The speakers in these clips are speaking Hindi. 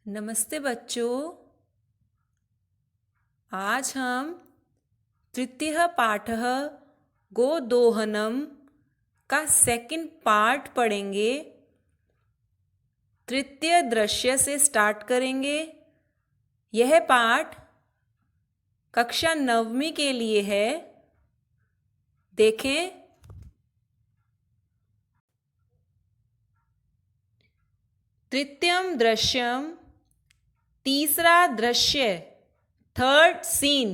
नमस्ते बच्चों। आज हम तृतीय पाठः गोदोहनम का सेकंड पार्ट पढ़ेंगे। तृतीय दृश्य से स्टार्ट करेंगे। यह पाठ कक्षा 9वीं के लिए है। देखें। तृतीयम दृश्यम, तीसरा दृश्य, थर्ड सीन।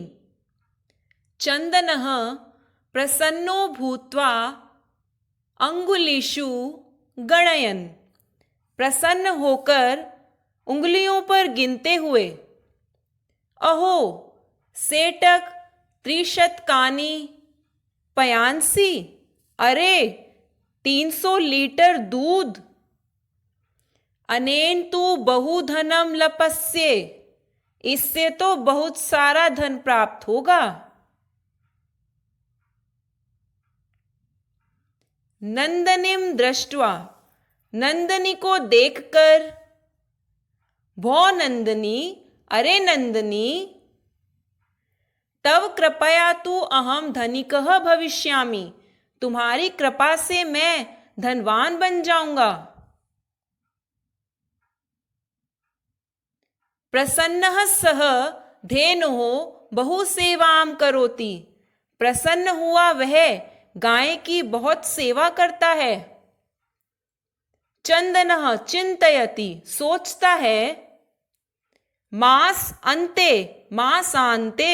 चंदनः प्रसन्नो भूत्वा अंगुलीषु गणयन्, प्रसन्न होकर उंगलियों पर गिनते हुए। अहो सेटक त्रिशतकानि पयांसी, अरे 300 लीटर दूध। अनेन तु बहुधनम लपस्ये, इससे तो बहुत सारा धन प्राप्त होगा। नंदनीम दृष्ट्वा, नंदनी को देखकर। भो नंदनी, अरे नंदनी। तव कृपया तु अहम धनिकः भविष्यामि, तुम्हारी कृपा से मैं धनवान बन जाऊंगा। प्रसन्नः सः धेनुः बहु सेवाम करोति, प्रसन्न हुआ वह गाय की बहुत सेवा करता है। चंदनः चिंतयति, सोचता है। मास अन्ते, मासान्ते,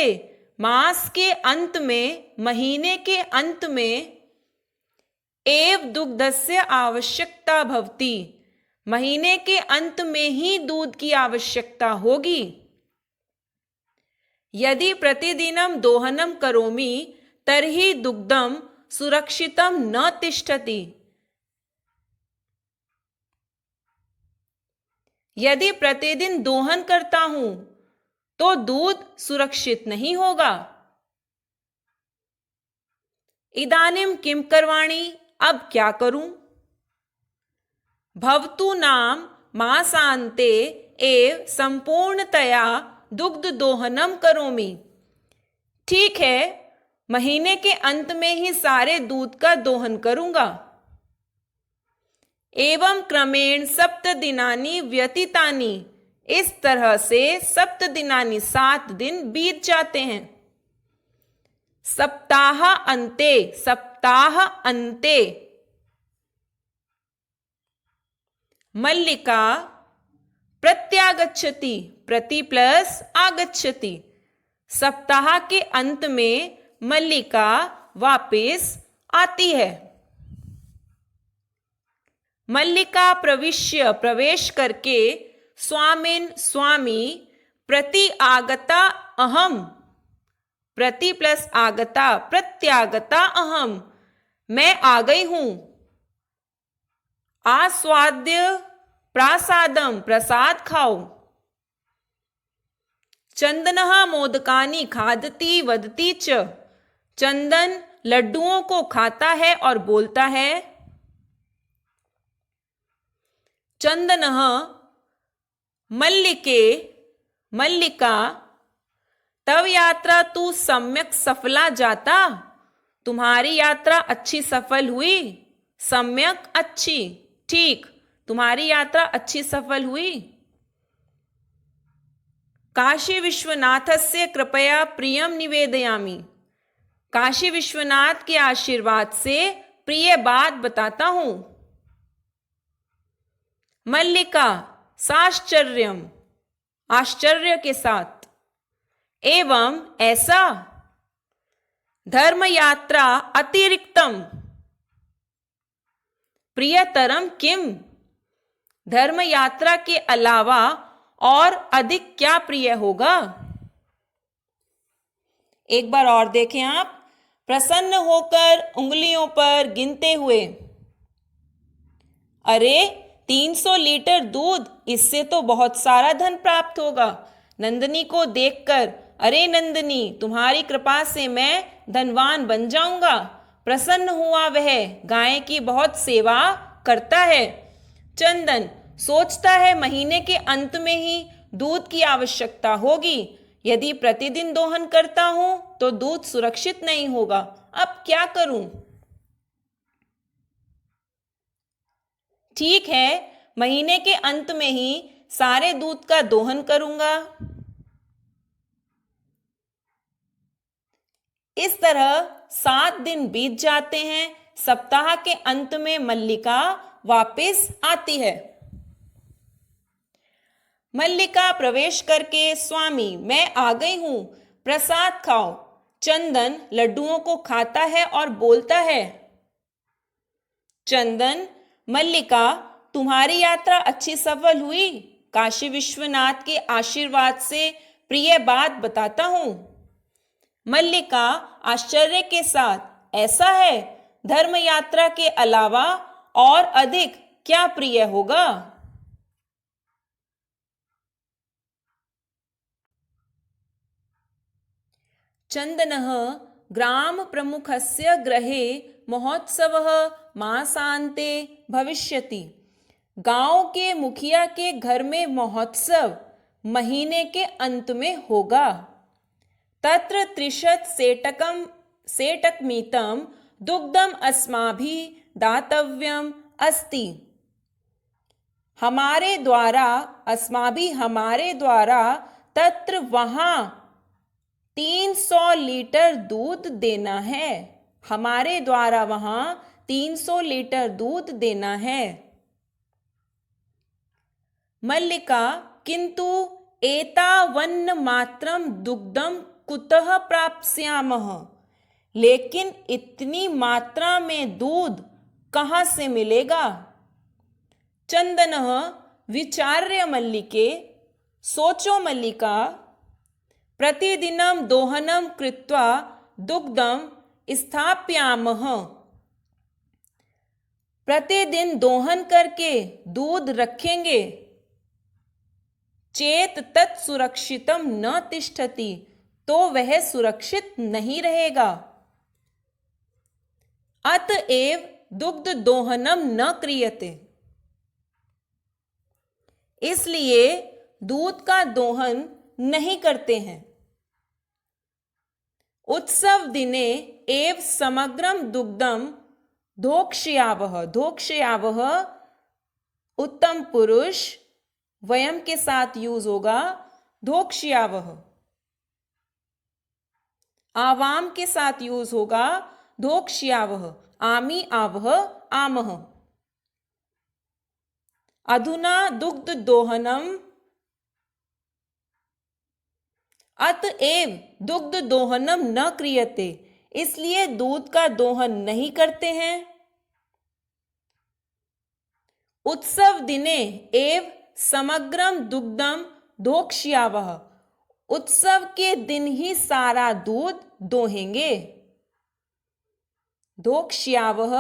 मास के अंत में, महीने के अंत में। एव दुग्धस्य आवश्यकता भवति, महीने के अंत में ही दूध की आवश्यकता होगी। यदि प्रतिदिनम दोहनम करोमि तर्हि दुग्धम सुरक्षितम न तिष्ठति, यदि प्रतिदिन दोहन करता हूं तो दूध सुरक्षित नहीं होगा। इदानीम किम करवाणी, अब क्या करूं। भवतु नाम मासान्ते एव संपूर्णतया दुग्ध दोहनम करोमि, ठीक है, महीने के अंत में ही सारे दूध का दोहन करूंगा। एवं क्रमेण 7 दिनानि व्यतीतानि, इस तरह से 7 दिनानि 7 दिन बीत जाते हैं। सप्ताह अन्ते, सप्ताह अन्ते। मल्लिका प्रत्यागच्छति, प्रति प्लस आगच्छति, सप्ताह के अंत में मल्लिका वापस आती है। मल्लिका प्रविश्य, प्रवेश करके। स्वामिन, स्वामी। प्रति आगता अहम, प्रति प्लस आगता, प्रत्यागता अहम, मैं आ गई हूं। आस्वाद्य प्रासादम, प्रसाद खाओ। चंदनः मोदकानि खादति वदति च, चंदन लड्डुओं को खाता है और बोलता है। चंदनः मल्लिके, मल्लिका। तव यात्रा तु सम्यक सफला जाता, तुम्हारी यात्रा अच्छी सफल हुई। सम्यक, अच्छी, ठीक, तुम्हारी यात्रा अच्छी सफल हुई। काशी विश्वनाथस्य कृपया प्रियम निवेदयामि, काशी विश्वनाथ के आशीर्वाद से प्रिय बात बताता हूं। मल्लिका साश्चर्यम, आश्चर्य के साथ। एवं ऐसा। धर्म यात्रा अतिरिक्तम, प्रियतरम किम, धर्म यात्रा के अलावा और अधिक क्या प्रिय होगा। एक बार और देखें आप। प्रसन्न होकर उंगलियों पर गिनते हुए। अरे 300 लीटर दूध, इससे तो बहुत सारा धन प्राप्त होगा। नंदनी को देखकर, अरे नंदनी, तुम्हारी कृपा से मैं धनवान बन जाऊंगा। प्रसन्न हुआ वह गाय की बहुत सेवा करता है। चंदन, सोचता है महीने के अंत में ही दूध की आवश्यकता होगी। यदि प्रतिदिन दोहन करता हूं तो दूध सुरक्षित नहीं होगा। अब क्या करूं? ठीक है, महीने के अंत में ही सारे दूध का दोहन करूंगा। इस तरह 7 दिन बीत जाते हैं। सप्ताह के अंत में मल्लिका वापस आती है। मल्लिका प्रवेश करके, स्वामी मैं आ गई हूं, प्रसाद खाओ। चंदन लड्डुओं को खाता है और बोलता है, चंदन, मल्लिका तुम्हारी यात्रा अच्छी सफल हुई। काशी विश्वनाथ के आशीर्वाद से प्रिय बात बताता हूं। मल्लिका आश्चर्य के साथ, ऐसा है? धर्म यात्रा के अलावा और अधिक क्या प्रिय होगा? चंदनः ग्राम प्रमुखस्य गृहे महोत्सवः मासान्ते भविष्यति। गांव के मुखिया के घर में महोत्सव महीने के अंत में होगा। तत्र 30 सेटकमितं दुग्धम अस्माभिः दातव्यम अस्ति। हमारे द्वारा तत्र वहां 300 लीटर दूध देना है। हमारे द्वारा वहां 300 लीटर दूध देना है। मल्लिका, किंतु एतावन्न मात्रम दुग्धम कुतः प्राप्स्यामः? लेकिन इतनी मात्रा में दूध कहां से मिलेगा? चंदनः विचार्य मल्लिके, सोचो मल्लिका, प्रतिदिनं दोहनं कृत्वा दुग्धं स्थापयामः। प्रतिदिन दोहन करके दूध रखेंगे। चेत तत् सुरक्षितम न तिष्ठति, तो वह सुरक्षित नहीं रहेगा। अतएव दुग्ध दोहनम न क्रियते, इसलिए दूध का दोहन नहीं करते हैं। उत्सव दिने एव समग्रम दुग्धम धोक्ष्यावः। धोक्ष्यावः उत्तम पुरुष वयम के साथ यूज होगा। धोक्ष्यावः आवाम के साथ यूज होगा। धोक्ष्यावः आमी आवः आमः। अधुना दुग्ध दोहनम, अतएव दुग्ध दोहनम न क्रियते, इसलिए दूध का दोहन नहीं करते हैं। उत्सव दिने एव समग्रम दुग्धम धोक्ष्यावः, उत्सव के दिन ही सारा दूध दोहेंगे। धोक्ष्यावः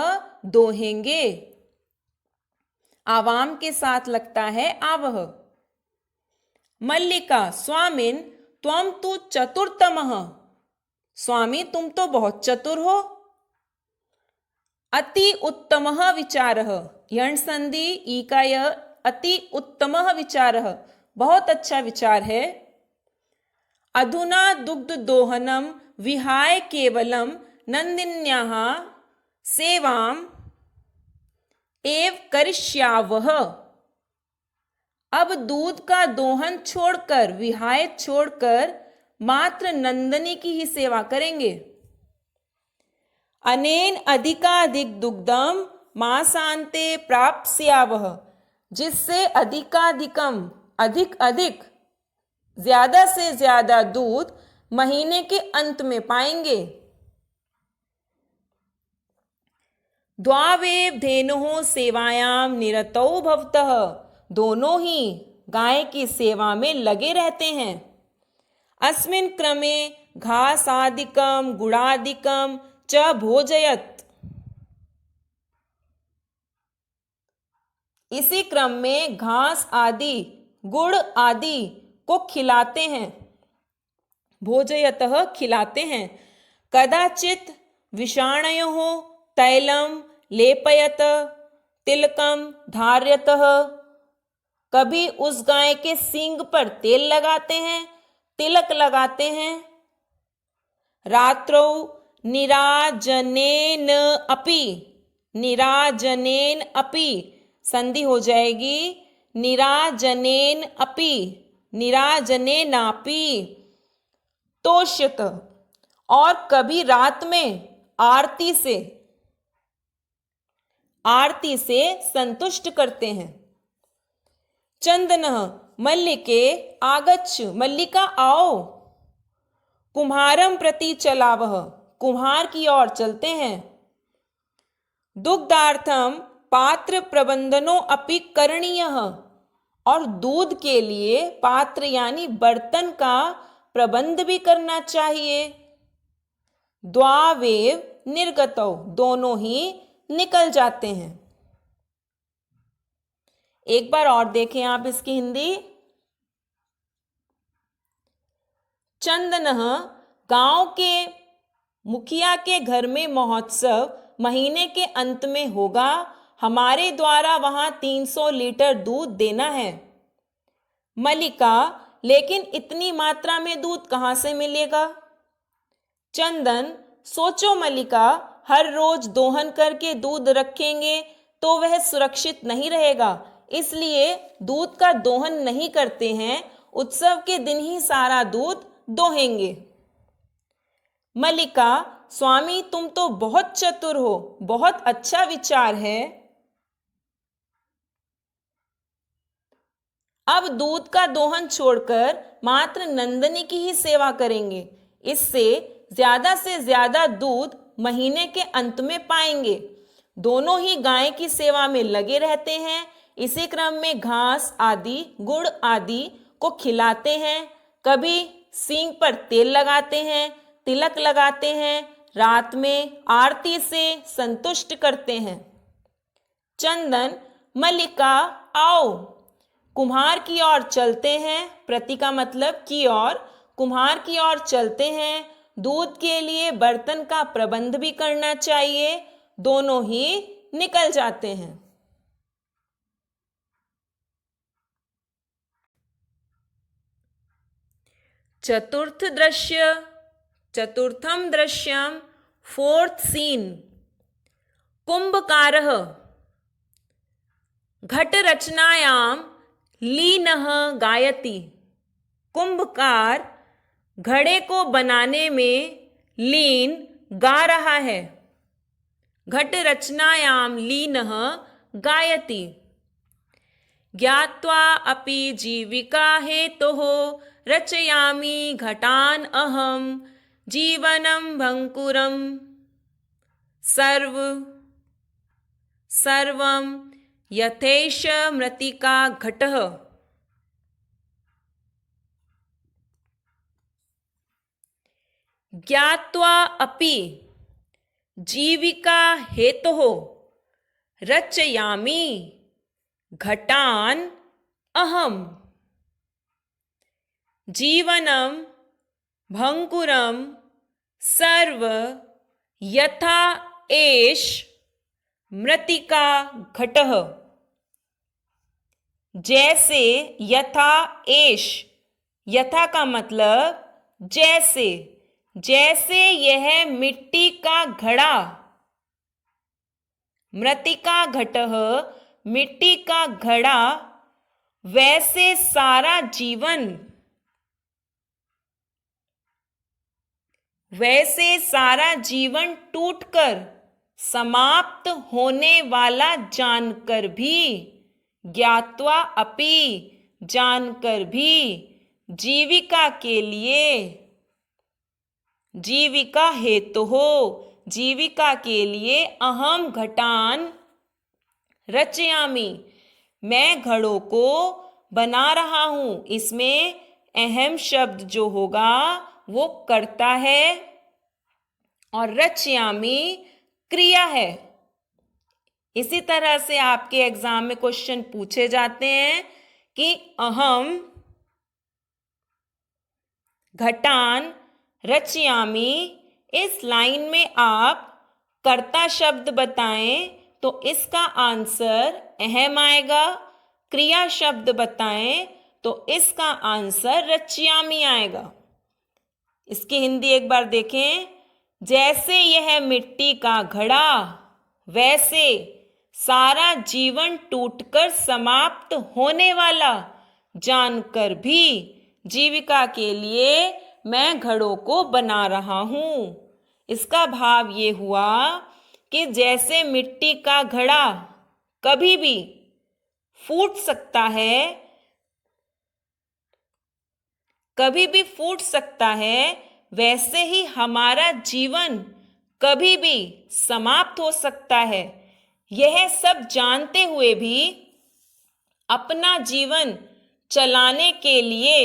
दोहेंगे, आवाम के साथ लगता है आवह। मल्लिका, स्वामिन त्वं तु चतुर्तमः। स्वामी तुम तो बहुत चतुर हो। अति उत्तमः विचारः, यण संधि ईकाय, अति उत्तमः विचारः, बहुत अच्छा विचार है। अधुना दुग्ध दोहनम विहाय केवलम नंदिन्याः सेवाम एव करिष्यावः। अब दूध का दोहन छोड़कर, विहाय छोड़कर मात्र नंदनी की ही सेवा करेंगे। अनेन अधिकाधिक दुग्धम मासान्ते प्राप्स्यावः, जिससे अधिकाधिकम, अधिक अधिक, ज्यादा से ज्यादा दूध महीने के अंत में पाएंगे। द्वावेव धेनुः सेवायां निरतौ भवतः, दोनों ही गाय की सेवा में लगे रहते हैं। अस्मिन् क्रमे घासादिकं गुडादिकं च भोजयत, इसी क्रम में घास आदि गुड़ आदि को खिलाते हैं। भोजयतः खिलाते हैं। कदाचित विषाणयोः तैलम लेपयत तिलकम धार्यतः कभी उस गाय के सींग पर तेल लगाते हैं, तिलक लगाते हैं। रात्रौ निराजनेन अपि, निराजनेन अपि संधि हो जाएगी निराजनेन अपि, निराजनेनापि तोष्यत, और कभी रात में आरती से संतुष्ट करते हैं। चंदनः मल्लिके आगच्छ, मल्लिका आओ। कुम्हारं प्रति चलावः, कुम्हार की ओर चलते हैं। दुग्धार्थम पात्र प्रबंधनो अपि करणीयः, और दूध के लिए पात्र यानी बर्तन का प्रबंध भी करना चाहिए। द्वावेव निर्गतौ, दोनों ही निकल जाते हैं। एक बार और देखें आप इसकी हिंदी। चंदनः, गांव के मुखिया के घर में महोत्सव महीने के अंत में होगा। हमारे द्वारा वहां 300 लीटर दूध देना है। मल्लिका, लेकिन इतनी मात्रा में दूध कहां से मिलेगा? चंदन, सोचो मल्लिका, हर रोज दोहन करके दूध रखेंगे तो वह सुरक्षित नहीं रहेगा, इसलिए दूध का दोहन नहीं करते हैं। उत्सव के दिन ही सारा दूध दोहेंगे। मल्लिका, स्वामी तुम तो बहुत चतुर हो, बहुत अच्छा विचार है। अब दूध का दोहन छोड़कर मात्र नंदनी की ही सेवा करेंगे। इससे से ज्यादा दूध महीने के अंत में पाएंगे। दोनों ही गाय की सेवा में लगे रहते हैं। इसी क्रम में घास आदि, गुड़ आदि को खिलाते हैं। कभी सींग पर तेल लगाते हैं, तिलक लगाते हैं। रात में आरती से संतुष्ट करते हैं। चंदन, मल्लिका आओ। कुम्हार की ओर चलते हैं, प्रति का मतलब की ओर, कुम्हार की ओर चलते हैं। दूध के लिए बर्तन का प्रबंध भी करना चाहिए। दोनों ही निकल जाते हैं। चतुर्थम दृश्यम, फोर्थ सीन। कुंभकारः घट रचनायां लीनः गायति। कुंभकार घड़े को बनाने में लीन गा रहा है। घट रचनायां लीनः गायति। ज्ञात्वा अपि जीविका हेतोः रचयामि घटान अहम, जीवनं भंकुरं सर्वं यथेष मृत्तिका घटः। ज्ञात्वा अपि जीविका हेतोः रचयामि घटान अहम, जीवनं भंकुरं सर्व यथा एष मृत्तिका घटः। जैसे, यथा एष, यथा का मतलब जैसे, जैसे यह मिट्टी का घड़ा, मृत्तिका घटः मिट्टी का घड़ा, वैसे सारा जीवन, वैसे सारा जीवन टूटकर समाप्त होने वाला जानकर भी, ज्ञात्वा अपि जानकर भी, जीविका के लिए, जीविका हेतु हो, जीविका के लिए अहम घटान रचयामि, मैं घड़ों को बना रहा हूं। इसमें अहम शब्द जो होगा वो कर्ता है और रचयामि क्रिया है। इसी तरह से आपके एग्जाम में क्वेश्चन पूछे जाते हैं कि अहम घटान रचयामि, इस लाइन में आप कर्ता शब्द बताएं तो इसका आंसर अहम आएगा। क्रिया शब्द बताएं तो इसका आंसर रच्चियामी आएगा। इसकी हिंदी एक बार देखें। जैसे यह मिट्टी का घड़ा, वैसे सारा जीवन टूटकर समाप्त होने वाला जानकर भी जीविका के लिए मैं घड़ों को बना रहा हूं। इसका भाव ये हुआ कि जैसे मिट्टी का घड़ा कभी भी फूट सकता है, कभी भी फूट सकता है, वैसे ही हमारा जीवन कभी भी समाप्त हो सकता है। यह सब जानते हुए भी अपना जीवन चलाने के लिए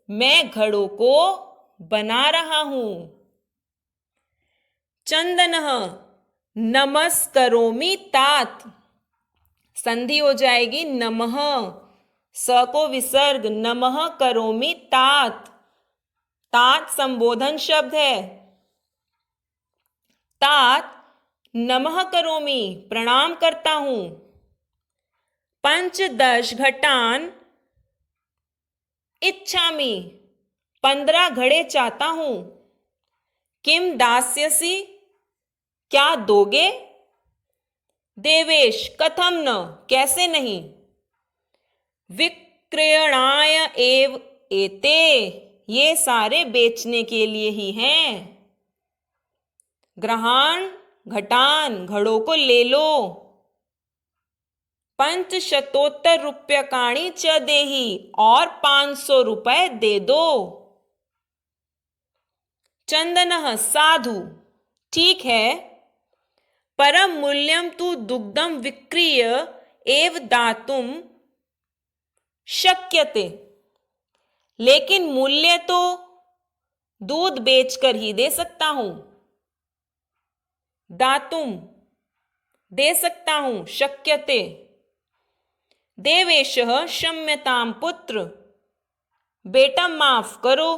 मैं घड़ों को बना रहा हूं। चंदनः नमस्करोमि तात, संधि हो जाएगी नमः, स को विसर्ग, नमः करोमि तात। तात संबोधन शब्द है। तात नमः करोमि, प्रणाम करता हूं। पंचदश घटान इच्छामि, 15 घड़े चाहता हूं। किम दास्यसि, क्या दोगे? देवेश कथम न, कैसे नहीं। विक्रयणाय एव एते, ये सारे बेचने के लिए ही हैं। ग्रहाण घटान, घड़ों को ले लो। 500 रूप्यकाणि च देहि, और 500 रुपए दे दो। चंदनः साधु, ठीक है। परम मूल्यम तु दुग्धम विक्रीय एव दातुम शक्यते, लेकिन मूल्य तो दूध बेचकर ही दे सकता हूं। दातुम दे सकता हूं, शक्यते। देवेशः क्षम्यताम पुत्र, बेटा माफ करो।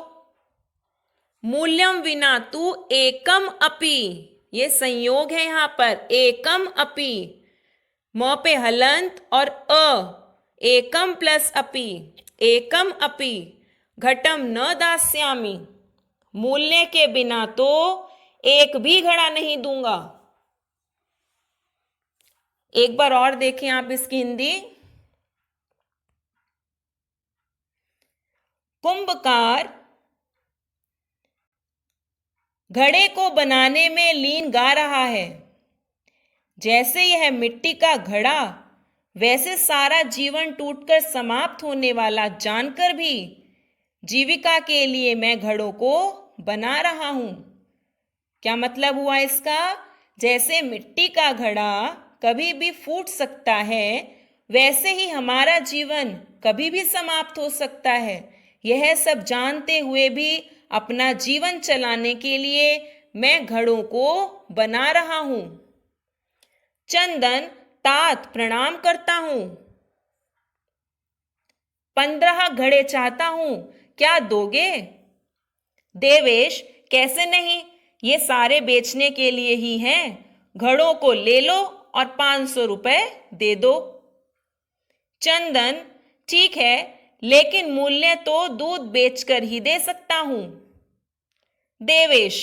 मूल्यम विना तू एकम अपि, ये संयोग है यहां पर, एकम अपि, म पे हलंत और अ, एकम प्लस अपि, एकम अपि घटम न दास्यामि, मूल्य के बिना तो एक भी घड़ा नहीं दूंगा। एक बार और देखें आप इसकी हिंदी। कुंभकार घड़े को बनाने में लीन गा रहा है। जैसे यह मिट्टी का घड़ा, वैसे सारा जीवन टूटकर समाप्त होने वाला जानकर भी जीविका के लिए मैं घड़ों को बना रहा हूं। क्या मतलब हुआ इसका? जैसे मिट्टी का घड़ा कभी भी फूट सकता है, वैसे ही हमारा जीवन कभी भी समाप्त हो सकता है। यह सब जानते हुए भी अपना जीवन चलाने के लिए मैं घड़ों को बना रहा हूं। चंदन तात, प्रणाम करता हूं। 15 घड़े चाहता हूं, क्या दोगे? देवेश कैसे नहीं, ये सारे बेचने के लिए ही हैं। घड़ों को ले लो और 500 रुपए दे दो। चंदन ठीक है, लेकिन मूल्य तो दूध बेचकर ही दे सकता हूं। देवेश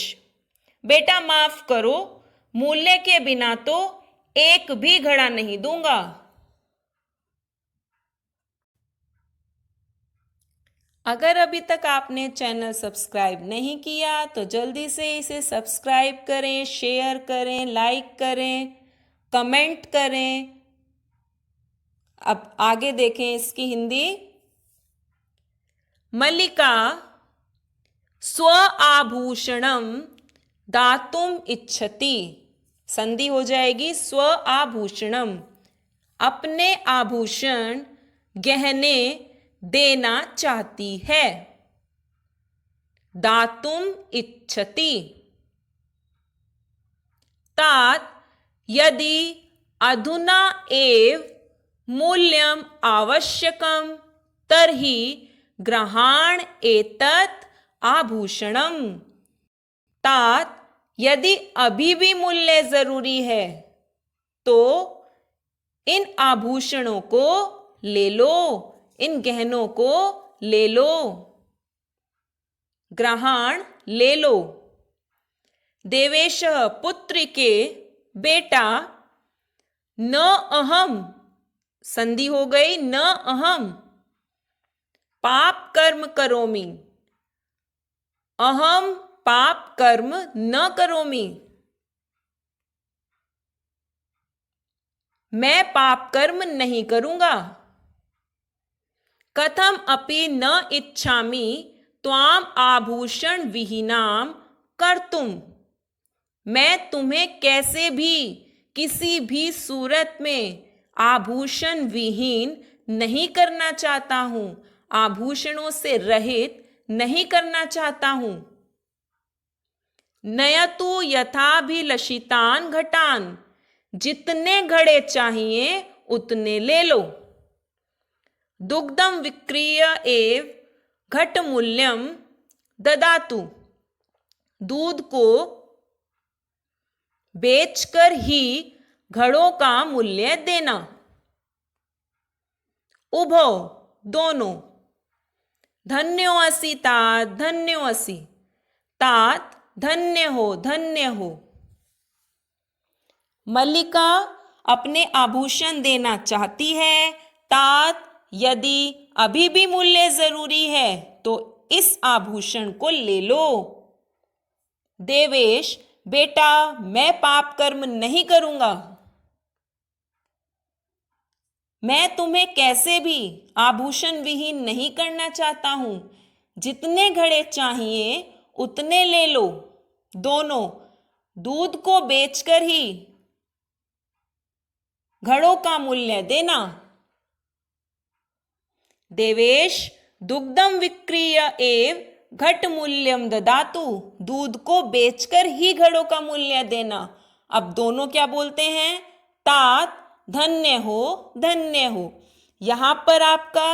बेटा माफ करो, मूल्य के बिना तो एक भी घड़ा नहीं दूंगा। अगर अभी तक आपने चैनल सब्सक्राइब नहीं किया तो जल्दी से इसे सब्सक्राइब करें, शेयर करें, लाइक करें, कमेंट करें। अब आगे देखें इसकी हिंदी। मल्लिका स्व आभूषणम दातुम इच्छति, संधि हो जाएगी स्व आभूषणम, अपने आभूषण गहने देना चाहती है। दातुम इच्छति। तात यदि अधुना एव मूल्यम आवश्यकम तर्हि ग्रहाण एतत् आभूषणम। तात यदि अभी भी मूल्य जरूरी है तो इन आभूषणों को ले लो, इन गहनों को ले लो। ग्रहण ले लो। देवेश पुत्री के बेटा, न अहम, संधि हो गई, न अहम पाप कर्म करोमि, अहम पाप कर्म न करोमि, मैं पाप कर्म नहीं करूंगा। कथम अपि न इच्छामि त्वाम आभूषण विहीनाम कर्तुम, मैं तुम्हें कैसे भी किसी भी सूरत में आभूषण विहीन नहीं करना चाहता हूं, आभूषणों से रहित नहीं करना चाहता हूं। नयतु यथाभिलषितान घटान, जितने घड़े चाहिए उतने ले लो। दुग्धम विक्रीय एव घट मूल्यम ददातु, दूध को बेचकर ही घड़ों का मूल्य देना। उभो, दोनों। धन्यो असि तात, धन्यो असि, तात धन्य हो, धन्य हो। मल्लिका अपने आभूषण देना चाहती है। तात, यदि अभी भी मूल्य जरूरी है तो इस आभूषण को ले लो। देवेश, बेटा मैं पाप कर्म नहीं करूंगा, मैं तुम्हें कैसे भी आभूषण विहीन नहीं करना चाहता हूं। जितने घड़े चाहिए उतने ले लो, दोनों। दूध को बेचकर ही घड़ों का मूल्य देना। देवेश, दुग्धम विक्रीय एव घट मूल्यम ददातु, दूध को बेचकर ही घड़ों का मूल्य देना। अब दोनों क्या बोलते हैं? तात, धन्य हो, धन्य हो। यहां पर आपका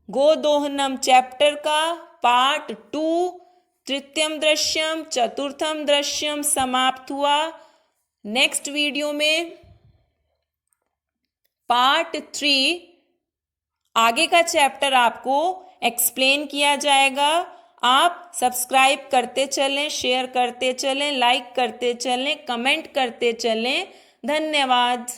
गोदोहनम चैप्टर का पार्ट 2 तृतीयम दृश्यम चतुर्थम दृश्यम समाप्त हुआ। नेक्स्ट वीडियो में पार्ट 3 आगे का चैप्टर आपको एक्सप्लेन किया जाएगा। आप सब्सक्राइब करते चलें, शेयर करते चलें, लाइक करते चलें, कमेंट करते चलें। धन्यवाद।